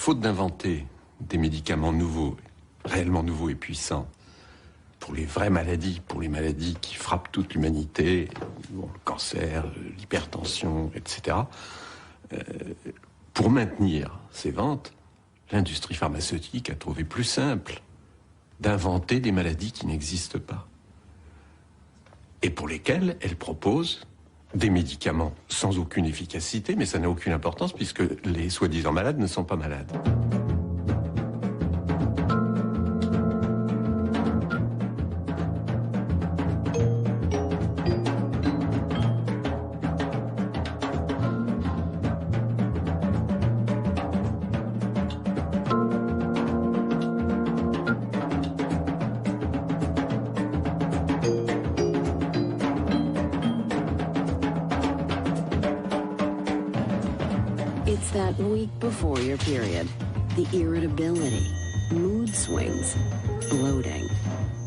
faute d'inventer des médicaments nouveaux, réellement nouveaux et puissants, pour les vraies maladies, pour les maladies qui frappent toute l'humanité, bon, le cancer, l'hypertension, etc., pour maintenir ces ventes, l'industrie pharmaceutique a trouvé plus simple d'inventer des maladies qui n'existent pas et pour lesquelles elle propose des médicaments sans aucune efficacité, mais ça n'a aucune importance puisque les soi-disant malades ne sont pas malades. It's that week before your period. The irritability, mood swings, bloating.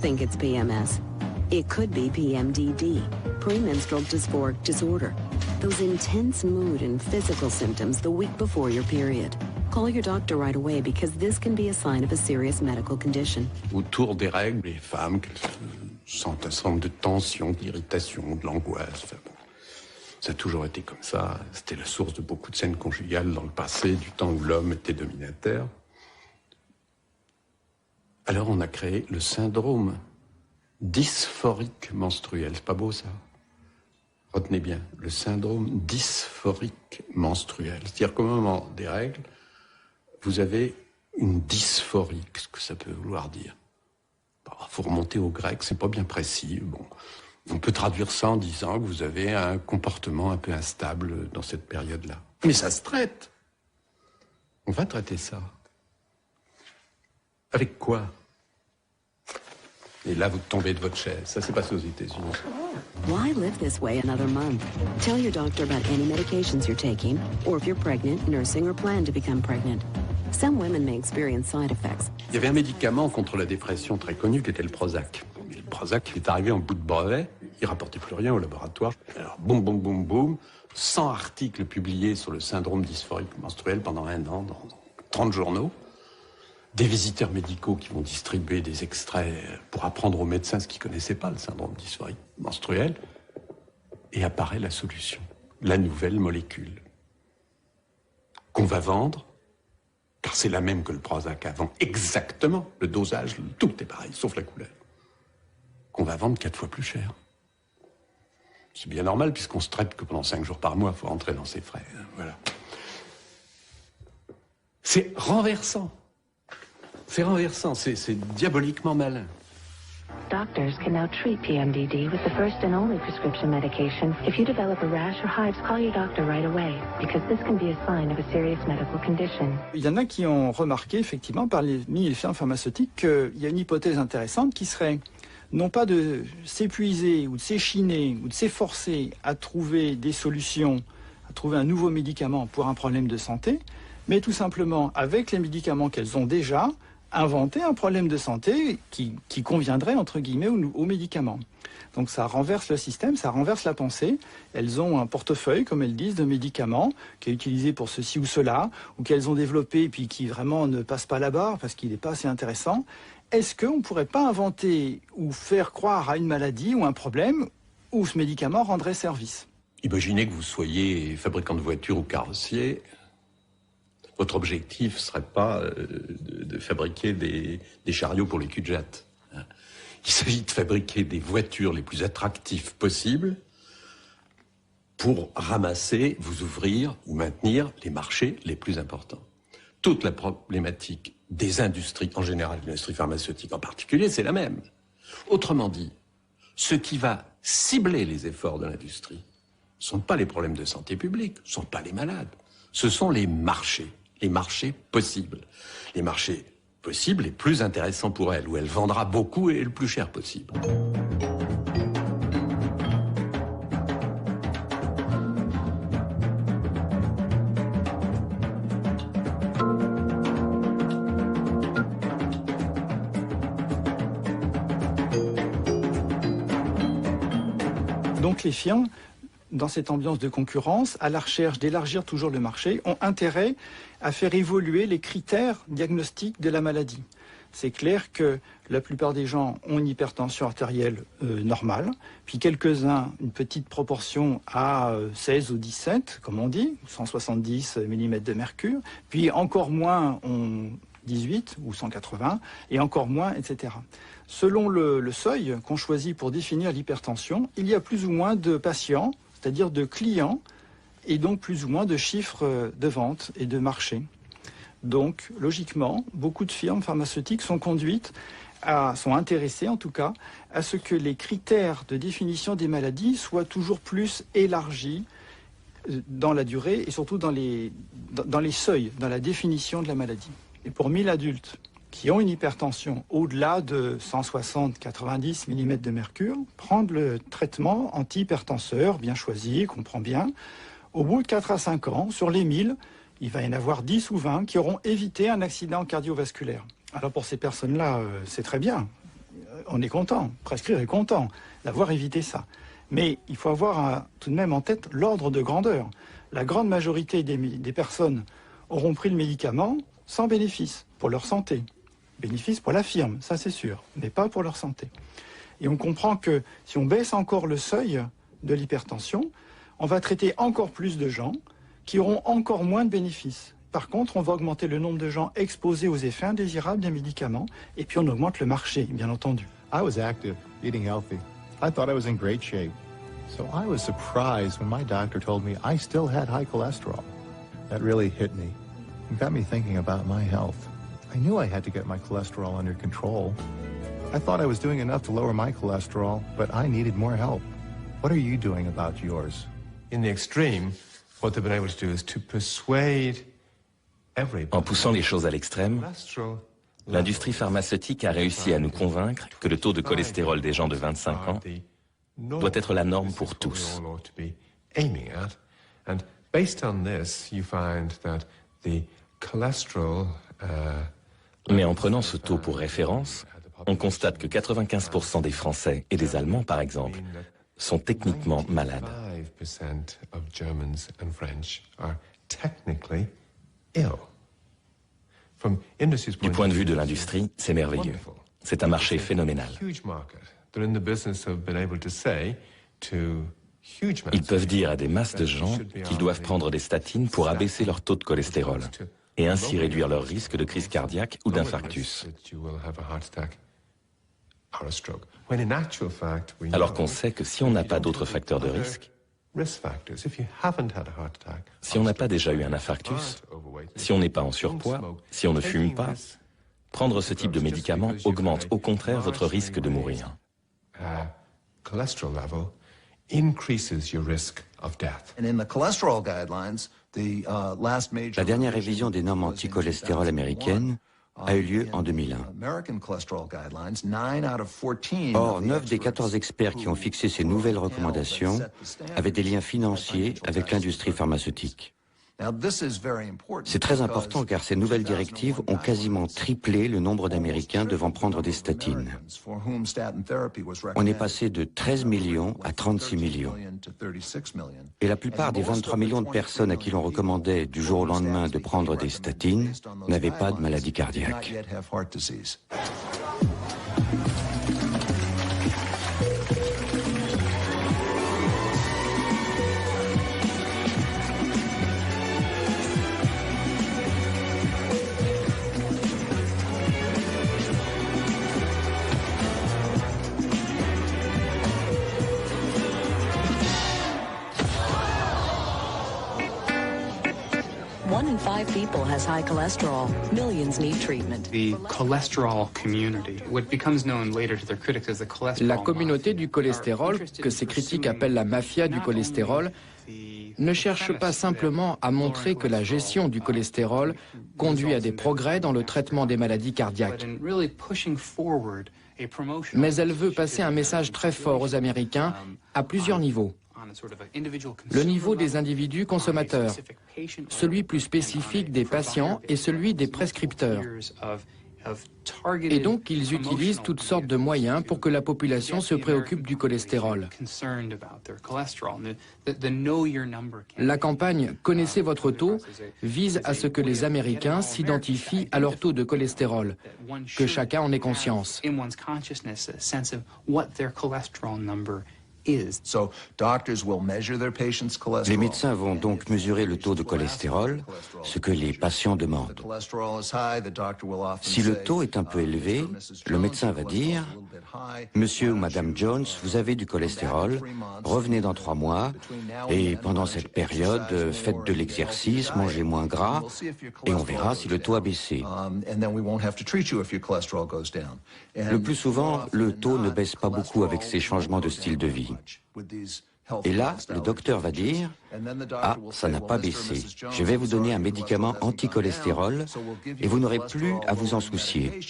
Think it's PMS? It could be PMDD, premenstrual dysphoric disorder. Those intense mood and physical symptoms the week before your period. Call your doctor right away because this can be a sign of a serious medical condition. Autour des règles, les femmes sentent un certain nombre de tensions, d'irritation, de l'angoisse. Enfin, bon. Ça a toujours été comme ça. C'était la source de beaucoup de scènes conjugales dans le passé, du temps où l'homme était dominateur. Alors on a créé le syndrome dysphorique menstruel. C'est pas beau ça? Retenez bien, le syndrome dysphorique menstruel. C'est-à-dire qu'au moment des règles, vous avez une dysphorie. Qu'est-ce que ça peut vouloir dire? Faut remonter au grec, c'est pas bien précis. Bon. On peut traduire ça en disant que vous avez un comportement un peu instable dans cette période-là. Mais ça se traite. On va traiter ça. Avec quoi? Et là, vous tombez de votre chaise. Ça s'est passé aux États-Unis. Why live this way another month? Tell your doctor about any medications you're taking, or if you're pregnant, nursing, or plan to become pregnant. Some women may experience side effects. Il y avait un médicament contre la dépression très connu qui était le Prozac. Et le Prozac est arrivé en bout de brevet, il rapportait plus rien au laboratoire. Alors boum, boum, boum, boum, 100 articles publiés sur le syndrome dysphorique menstruel pendant 1 an dans 30 journaux. Des visiteurs médicaux qui vont distribuer des extraits pour apprendre aux médecins ce qu'ils ne connaissaient pas, le syndrome dysphorique menstruel. Et apparaît la solution, la nouvelle molécule qu'on va vendre, car c'est la même que le Prozac avant, exactement, le dosage, tout est pareil, sauf la couleur, qu'on va vendre 4 fois plus cher. C'est bien normal, puisqu'on se traite que pendant 5 jours par mois, il faut rentrer dans ses frais. Voilà. C'est renversant. C'est renversant, c'est diaboliquement malin. Doctors can now treat PMDD with the first and only prescription medication. If you develop a rash or hives, call your doctor right away, because this can be a sign of a serious medical condition. Il y en a qui ont remarqué, effectivement, parmi les firmes pharmaceutiques, qu'il y a une hypothèse intéressante qui serait non pas de s'épuiser ou de s'échiner ou de s'efforcer à trouver des solutions, à trouver un nouveau médicament pour un problème de santé, mais tout simplement, avec les médicaments qu'elles ont déjà, inventer un problème de santé qui conviendrait, entre guillemets, aux médicaments. Donc ça renverse le système, ça renverse la pensée. Elles ont un portefeuille, comme elles disent, de médicaments qui est utilisé pour ceci ou cela, ou qu'elles ont développé et puis qui vraiment ne passe pas la barre parce qu'il n'est pas assez intéressant. Est-ce qu'on ne pourrait pas inventer ou faire croire à une maladie ou un problème où ce médicament rendrait service? Imaginez que vous soyez fabricant de voitures ou carrossier. Votre objectif ne serait pas de fabriquer des chariots pour les cul-de-jatte. Il s'agit de fabriquer des voitures les plus attractives possibles pour ramasser, vous ouvrir ou maintenir les marchés les plus importants. Toute la problématique des industries en général, de l'industrie pharmaceutique en particulier, c'est la même. Autrement dit, ce qui va cibler les efforts de l'industrie ne sont pas les problèmes de santé publique, ne sont pas les malades, ce sont les marchés possibles. Les marchés possibles les plus intéressants pour elle, où elle vendra beaucoup et le plus cher possible. Donc les firmes dans cette ambiance de concurrence, à la recherche d'élargir toujours le marché, ont intérêt à faire évoluer les critères diagnostiques de la maladie. C'est clair que la plupart des gens ont une hypertension artérielle normale, puis quelques-uns, une petite proportion à 16 ou 17, comme on dit, 170 mm de mercure, puis encore moins ont 18 ou 180, et encore moins, etc. Selon le seuil qu'on choisit pour définir l'hypertension, il y a plus ou moins de patients, c'est-à-dire de clients, et donc plus ou moins de chiffres de vente et de marché. Donc, logiquement, beaucoup de firmes pharmaceutiques sont intéressées en tout cas, à ce que les critères de définition des maladies soient toujours plus élargis dans la durée et surtout dans les seuils, dans la définition de la maladie. Et pour 1000 adultes qui ont une hypertension au-delà de 160-90 mm de mercure, prendre le traitement antihypertenseur bien choisi, qu'on prend bien, au bout de 4 à 5 ans, sur les 1000, il va y en avoir 10 ou 20 qui auront évité un accident cardiovasculaire. Alors pour ces personnes-là, c'est très bien. On est content, prescrire est content d'avoir évité ça. Mais il faut avoir tout de même en tête l'ordre de grandeur. La grande majorité des personnes auront pris le médicament sans bénéfice pour leur santé. Bénéfice pour la firme, ça c'est sûr, mais pas pour leur santé. Et on comprend que si on baisse encore le seuil de l'hypertension, on va traiter encore plus de gens qui auront encore moins de bénéfices. Par contre, on va augmenter le nombre de gens exposés aux effets indésirables des médicaments, et puis on augmente le marché, bien entendu. I was active, eating healthy. I thought I was in great shape. So I was surprised when my doctor told me I still had high cholesterol. That really hit me and got me thinking about my health. I knew I had to get my cholesterol under control. I thought I was doing enough to lower my cholesterol, but I needed more help. What are you doing about yours? In the extreme, what they've been able to do is to persuade everybody. En poussant les choses à l'extrême, l'industrie pharmaceutique a réussi à nous convaincre que le taux de cholestérol des gens de 25 ans doit être la norme pour tous. Mais en prenant ce taux pour référence, on constate que 95% des Français et des Allemands, par exemple, sont techniquement malades. Du point de vue de l'industrie, c'est merveilleux. C'est un marché phénoménal. Ils peuvent dire à des masses de gens qu'ils doivent prendre des statines pour abaisser leur taux de cholestérol et ainsi réduire leur risque de crise cardiaque ou d'infarctus. Alors qu'on sait que si on n'a pas d'autres facteurs de risque, si on n'a pas déjà eu un infarctus, si on n'est pas en surpoids, si on ne fume pas, prendre ce type de médicament augmente au contraire votre risque de mourir. La dernière révision des normes anti-cholestérol américaines a eu lieu en 2001. Or, 9 des 14 experts qui ont fixé ces nouvelles recommandations avaient des liens financiers avec l'industrie pharmaceutique. C'est très important car ces nouvelles directives ont quasiment triplé le nombre d'Américains devant prendre des statines. On est passé de 13 millions à 36 millions. Et la plupart des 23 millions de personnes à qui l'on recommandait du jour au lendemain de prendre des statines n'avaient pas de maladie cardiaque. One in 5 people has high cholesterol. Millions need treatment. The cholesterol community, what becomes known later to their critics as the cholesterol. La communauté du cholestérol, que ces critiques appellent la mafia du cholestérol, ne cherche pas simplement à montrer que la gestion du cholestérol conduit à des progrès dans le traitement des maladies cardiaques. Mais elle veut passer un message très fort aux Américains à plusieurs niveaux. Le niveau des individus consommateurs, celui plus spécifique des patients et celui des prescripteurs. Et donc, ils utilisent toutes sortes de moyens pour que la population se préoccupe du cholestérol. La campagne « Connaissez votre taux » vise à ce que les Américains s'identifient à leur taux de cholestérol, que chacun en ait conscience. Les médecins vont donc mesurer le taux de cholestérol, ce que les patients demandent. Si le taux est un peu élevé, le médecin va dire « Monsieur ou Madame Jones, vous avez du cholestérol, revenez dans 3 mois, et pendant cette période, faites de l'exercice, mangez moins gras, et on verra si le taux a baissé. » Le plus souvent, le taux ne baisse pas beaucoup avec ces changements de style de vie. Et là, le docteur va dire « Ah, ça n'a pas baissé. Je vais vous donner un médicament anti-cholestérol et vous n'aurez plus à vous en soucier. »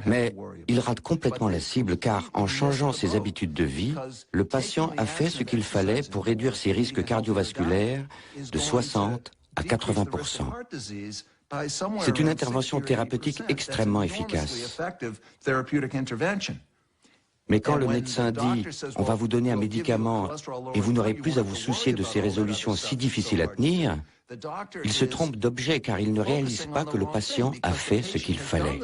Mais il rate complètement la cible car en changeant ses habitudes de vie, le patient a fait ce qu'il fallait pour réduire ses risques cardiovasculaires de 60 à 80%. C'est une intervention thérapeutique extrêmement efficace. Mais quand le médecin dit « on va vous donner un médicament et vous n'aurez plus à vous soucier de ces résolutions si difficiles à tenir », il se trompe d'objet car il ne réalise pas que le patient a fait ce qu'il fallait.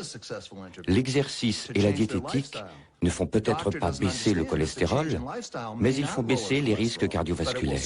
L'exercice et la diététique ne font peut-être pas baisser le cholestérol, mais ils font baisser les risques cardiovasculaires.